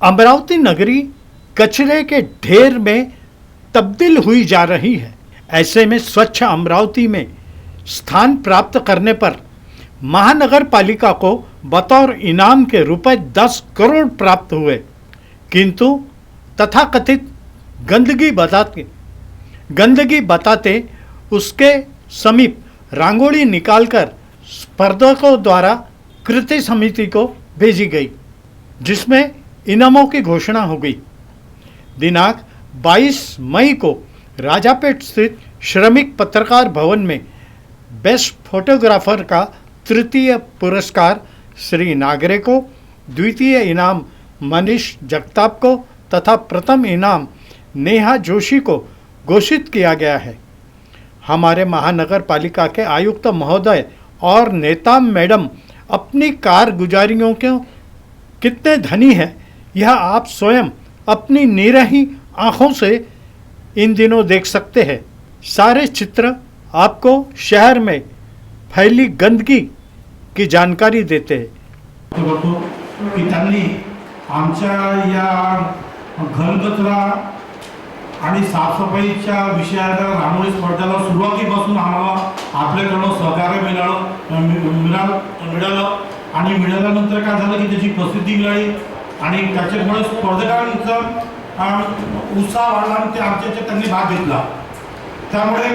अमरावती नगरी कचरे के ढेर में तब्दील हुई जा रही है। ऐसे में स्वच्छ अमरावती में स्थान प्राप्त करने पर महानगर पालिका को बतौर इनाम के रुपए 10 करोड़ प्राप्त हुए, किंतु तथाकथित गंदगी बताते उसके समीप रंगोली निकालकर स्पर्धकों द्वारा कृति समिति को भेजी गई, जिसमें इनामों की घोषणा हो गई। दिनांक 22 मई को राजापेट स्थित श्रमिक पत्रकार भवन में बेस्ट फोटोग्राफर का तृतीय पुरस्कार श्री नागरे को, द्वितीय इनाम मनीष जगताप को तथा प्रथम इनाम नेहा जोशी को घोषित किया गया है। हमारे महानगर पालिका के आयुक्त महोदय और नेता मैडम अपनी कारगुजारियों के कितने धनी है, यह आप स्वयं अपनी निरही आँखों से इन दिनों देख सकते हैं। सारे चित्र आपको शहर में फैली गंदगी की जानकारी देते हैं। की त्यांनी आमच्या या घनकचरा आणि साफसफाईच्या विषयाला रांगोळी स्पर्धेला सुरुवातीपासून आम्हाला आपल्याकडून सहकार्य मिळालं आणि मिळाल्यानंतर काय झालं की त्याची प्रसिद्धी मिळाली आणि त्याच्यामुळे स्पर्धकांचा उत्साह वाढला आणि ते आमच्याच्या त्यांनी भाग घेतला। त्यामुळे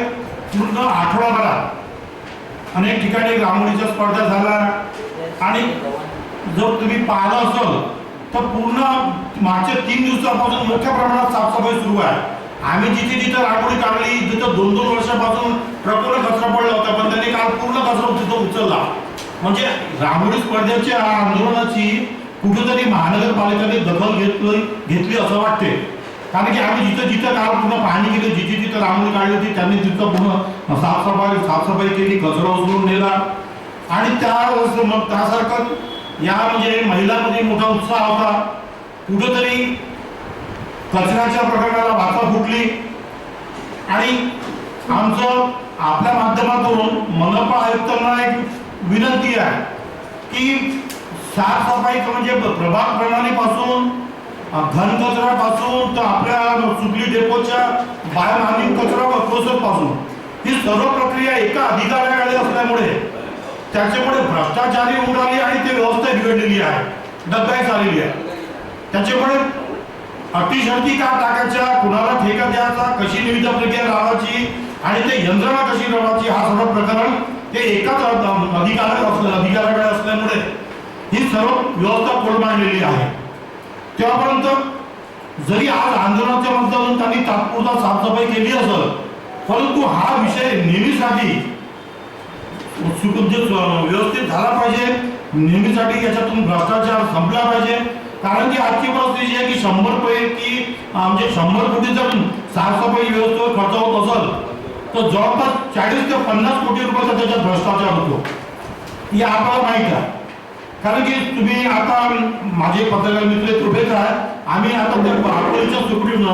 पूर्ण आठवडाभरात अनेक ठिकाणी रांगोळीच्या स्पर्धा झाल्या आणि जर तुम्ही पाहिलं असेल तर पूर्ण मागच्या 3 दिवसापासून मोठ्या प्रमाणात साफसफाई सुरू आहे। आम्ही जिथे रांगोळी काढली तिथं 2-2 वर्षापासून ट्रकवर कचरा पडला होता, पण त्यांनी काल पूर्ण कचरा तिथं उचलला। म्हणजे रांगोळी स्पर्धेच्या आंदोलनाची कुठेतरी महानगरपालिकेने दखल घेतली असं वाटते, कारण की आम्ही जिथं काल पूर्ण पाहणी केली, जिथे रांगोळी काढली होती त्यांनी तिथं पूर्ण साफसफाई केली, कचरा उचलून नेला आणि त्यासारखं या म्हणजे महिलांमध्ये मोठा उत्साह होता। कुठेतरी कचऱ्याच्या प्रकरणाला वाचा फुटली आणि आमचं आपल्या माध्यमातून मनपा आयुक्तांना एक विनंती आहे की साफसफाई म्हणजे प्रभाग प्रणालीपासून घनकचऱ्यापासून तर आपल्या सुकली डेपोच्या बायोमार्निंग कचरा व प्रोसेसपासून ही सर्व प्रक्रिया एका अधिकाऱ्याकडे असल्यामुळे त्याच्यामुळे भ्रष्टाचारी उडाली आणि ते व्यवस्था बिघडलेली आहे, डब्यात आलेली आहे। त्याच्यामुळे अटीशर्ती का टाकायच्या, कुणाला ठेका द्यायचा, कशी निविदा प्रक्रिया राहायची आणि ते यंत्रणा कशी राहायची, हा सर्व प्रकरण ते एकाच अधिकाऱ्याकडे असल्यामुळे ही सर्व व्यवस्था कोलमांडलेली आहे। तेव्हापर्यंत जरी आज आंदोलनाच्या माध्यमातून त्यांनी तात्पुरता साफसफाई केली असेल, परंतु हा विषय नेहमीसाठी व्यवस्थित झाला पाहिजे, नेहमीसाठी याच्यातून भ्रष्टाचार संपला पाहिजे। कारण की आजची परिस्थिती आहे की 100 पैकी म्हणजे 100 कोटी जर साफसफाई व्यवस्थेवर खर्च होत असेल तर जवळपास 40 ते 50 कोटी रुपयाचा त्याच्यात भ्रष्टाचार होतो, हे आपल्याला माहीत आहे। कारण की तुम्ही आता माझे पत्रकार मित्र कृपेच आहे, आम्ही आता आठवडीच्या सुप्रीम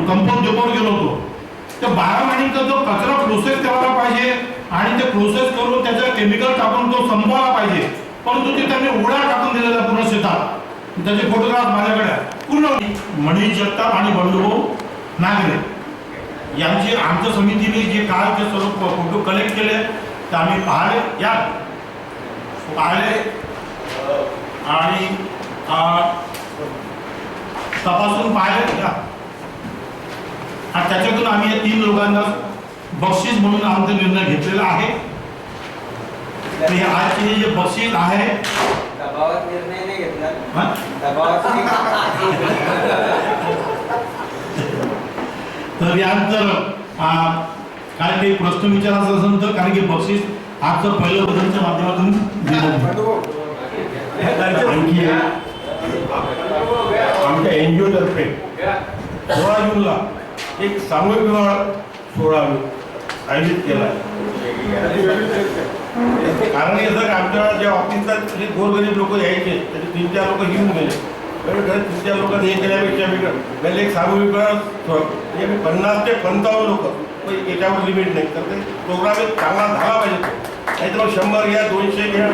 कंपाऊंड डेपोवर गेलो होतो, तर बायोमार्निंगचा जो कचरा प्रोसेस करायला पाहिजे आणि ते प्रोसेस करून त्याचा केमिकल टाकून तो संपवायला पाहिजे, परंतु ते त्यांनी उघडा टाकून दिलेला पूर्ण शेतात। त्याचे फोटोग्राफ माझ्याकडे पूर्ण मनीष जगताप आणि बंडूभाऊ नागरे यांची आमच्या समितीने जे काल ते सर्व फोटो कलेक्ट केले ते आम्ही पाहिले आणि तपासून पाहिले आणि त्याच्यातून आम्ही या 3 लोकांना बक्षीस म्हणून आमचा निर्णय घेतलेला आहे। आजचे जे बक्षीस आहे दबावात निर्णय नाही घेतला, तर यानंतर काय काही प्रश्न विचारायचा असेल तर, कारण की बक्षीस आजचं पहिलं बदलच्या माध्यमातून आणखी आमच्या NGO तर्फे 16 जूनला एक सामूहिक विवाह सोहळा आयोजित केला आहे। कारण असं की आमच्या ज्या ऑफिसला जे गोरगरीब लोक यायचे त्याचे 3-4 लोक घेऊन गेले, 3-4 लोक हे केल्यापेक्षा पहिले एक सामूहिक म्हणजे 50 ते 55 लोक याच्यावर लिमिट नाही, तर ते प्रोग्राम एक चांगला झाला पाहिजे, नाही तर 100 घ्या 200 घ्या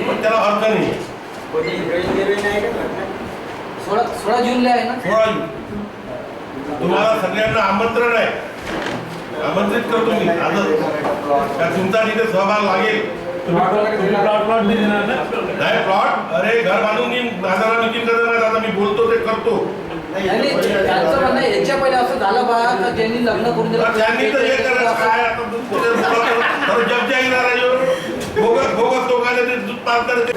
पण त्याला अर्थ नाही आहे। 16 जूनला आहे ना? 16 जून. तुम्हाला सगळ्यांना आमंत्रण आहे, आमंत्रित करतो मी आजच. का तुमचा तिथे सहभाग लागेल. नाही प्लॉट, अरे घर बांधून मी माझा नितीन करणार, आता मी बोलतो ते करतो. त्यांचं म्हणणं आहे, याच्या पहिले असं झालं बा का ज्यांनी लग्न करून दिलं त्यांनी तर हे करायचं काय आता जप जाहीर बोगस बोगस लोकांना ते दूध पास करते.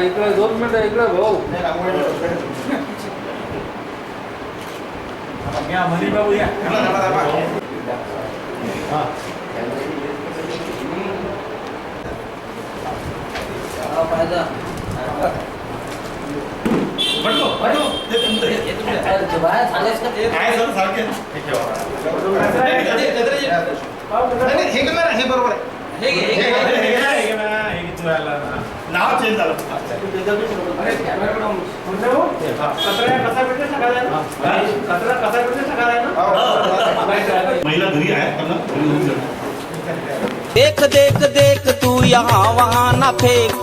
इकडे 2 मिनिटं इकडे भाऊ. बाहेर झालेस का ते? हे बरोबर आहे. हे घे, हे घे. नाव चेंज झालं. महिला घरी आहेत त्यांना घरी घेऊन जातात. देख देख देख तू यहाँ वहाँ न फेंक,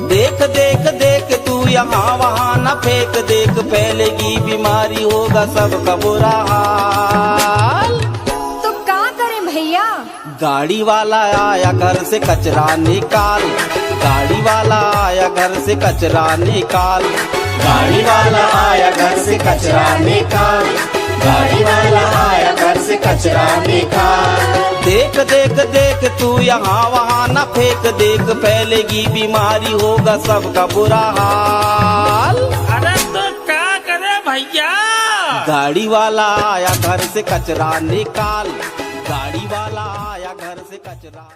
देख देख देख तू यहाँ वहाँ न फेंक, देख फैलेगी बीमारी होगा सबका बुरा हाल। तो क्या करें भैया? गाड़ी वाला आया घर से कचरा निकाल, गाड़ी वाला आया घर से कचरा निकाल, गाड़ी वाला आया घर से कचरा निकाल, गाड़ी वाला आया घर से कचरा निकाल। देख देख देख तू यहाँ वहाँ न फेंक, देख फैलेगी बीमारी होगा सबका बुरा हाल। अरे तो क्या करे भैया? गाड़ी वाला आया घर से कचरा निकाल, गाड़ी वाला आया घर से कचरा